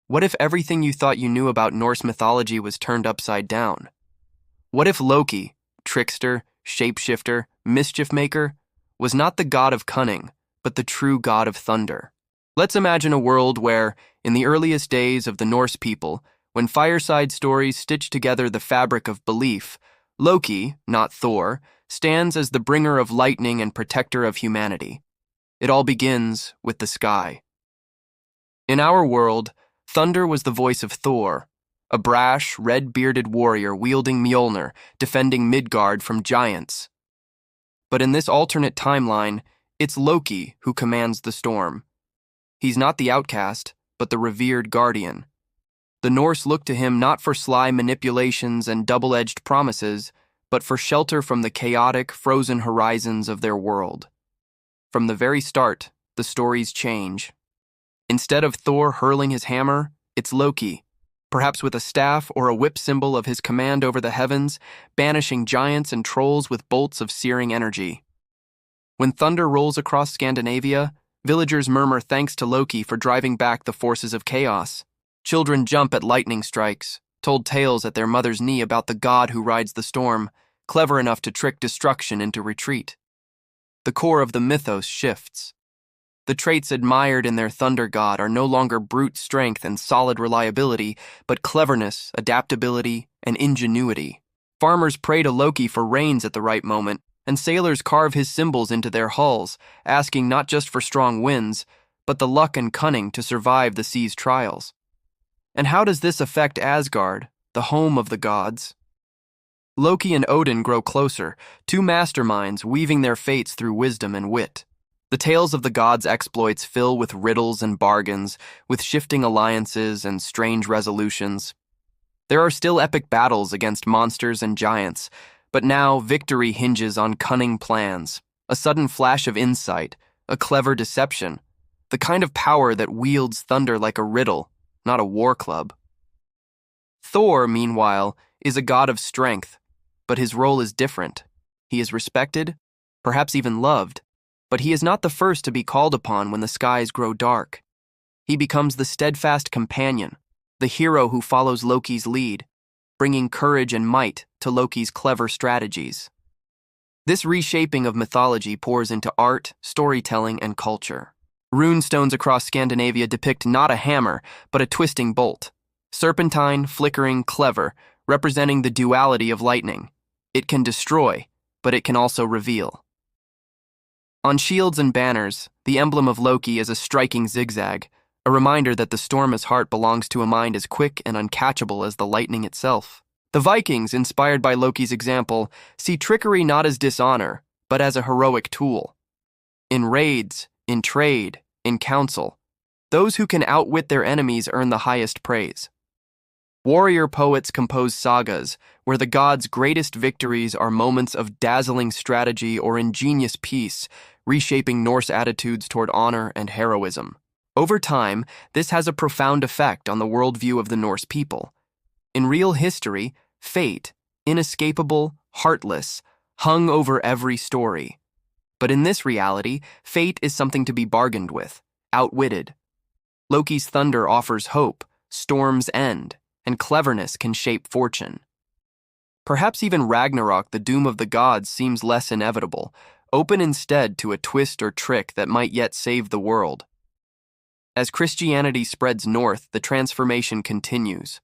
What if everything you thought you knew about Norse mythology was turned upside down? What if Loki, trickster, shapeshifter, mischief maker, was not the god of cunning, but the true god of thunder? Let's imagine a world where, in the earliest days of the Norse people, when fireside stories stitched together the fabric of belief, Loki, not Thor, stands as the bringer of lightning and protector of humanity. It all begins with the sky. In our world, thunder was the voice of Thor, a brash, red-bearded warrior wielding Mjolnir, defending Midgard from giants. But in this alternate timeline, it's Loki who commands the storm. He's not the outcast, but the revered guardian. The Norse look to him not for sly manipulations and double-edged promises, but for shelter from the chaotic, frozen horizons of their world. From the very start, the stories change. Instead of Thor hurling his hammer, it's Loki, perhaps with a staff or a whip symbol of his command over the heavens, banishing giants and trolls with bolts of searing energy. When thunder rolls across Scandinavia, villagers murmur thanks to Loki for driving back the forces of chaos. Children jump at lightning strikes, told tales at their mother's knee about the god who rides the storm, clever enough to trick destruction into retreat. The core of the mythos shifts. The traits admired in their thunder god are no longer brute strength and solid reliability, but cleverness, adaptability, and ingenuity. Farmers pray to Loki for rains at the right moment, and sailors carve his symbols into their hulls, asking not just for strong winds, but the luck and cunning to survive the sea's trials. And how does this affect Asgard, the home of the gods? Loki and Odin grow closer, two masterminds weaving their fates through wisdom and wit. The tales of the gods' exploits fill with riddles and bargains, with shifting alliances and strange resolutions. There are still epic battles against monsters and giants, but now victory hinges on cunning plans, a sudden flash of insight, a clever deception, the kind of power that wields thunder like a riddle, not a war club. Thor, meanwhile, is a god of strength, but his role is different. He is respected, perhaps even loved, but he is not the first to be called upon when the skies grow dark. He becomes the steadfast companion, the hero who follows Loki's lead, bringing courage and might to Loki's clever strategies. This reshaping of mythology pours into art, storytelling, and culture. Runestones across Scandinavia depict not a hammer, but a twisting bolt. Serpentine, flickering, clever, representing the duality of lightning. It can destroy, but it can also reveal. On shields and banners, the emblem of Loki is a striking zigzag, a reminder that the storm's heart belongs to a mind as quick and uncatchable as the lightning itself. The Vikings, inspired by Loki's example, see trickery not as dishonor, but as a heroic tool. In raids, in trade, in council, those who can outwit their enemies earn the highest praise. Warrior poets compose sagas where the gods' greatest victories are moments of dazzling strategy or ingenious peace, reshaping Norse attitudes toward honor and heroism. Over time, this has a profound effect on the worldview of the Norse people. In real history, fate, inescapable, heartless, hung over every story. But in this reality, fate is something to be bargained with, outwitted. Loki's thunder offers hope, storms end, and cleverness can shape fortune. Perhaps even Ragnarok, the doom of the gods, seems less inevitable, open instead to a twist or trick that might yet save the world. As Christianity spreads north, the transformation continues.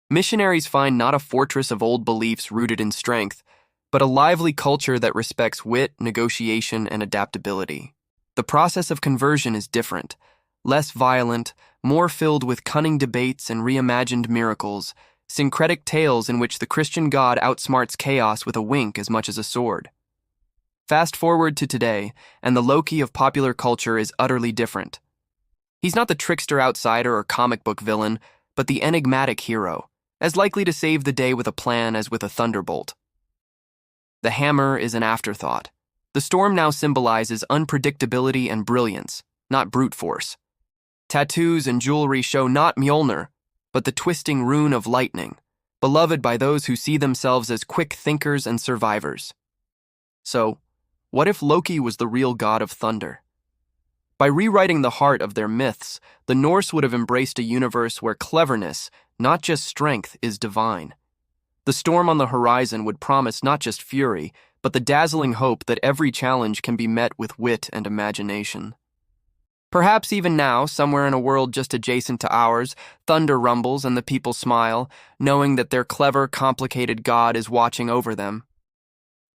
Missionaries find not a fortress of old beliefs rooted in strength, but a lively culture that respects wit, negotiation, and adaptability. The process of conversion is different, less violent, more filled with cunning debates and reimagined miracles, syncretic tales in which the Christian God outsmarts chaos with a wink as much as a sword. Fast forward to today, and the Loki of popular culture is utterly different. He's not the trickster outsider or comic book villain, but the enigmatic hero, as likely to save the day with a plan as with a thunderbolt. The hammer is an afterthought. The storm now symbolizes unpredictability and brilliance, not brute force. Tattoos and jewelry show not Mjolnir, but the twisting rune of lightning, beloved by those who see themselves as quick thinkers and survivors. So, what if Loki was the real god of thunder? By rewriting the heart of their myths, the Norse would have embraced a universe where cleverness, not just strength, is divine. The storm on the horizon would promise not just fury, but the dazzling hope that every challenge can be met with wit and imagination. Perhaps even now, somewhere in a world just adjacent to ours, thunder rumbles and the people smile, knowing that their clever, complicated god is watching over them.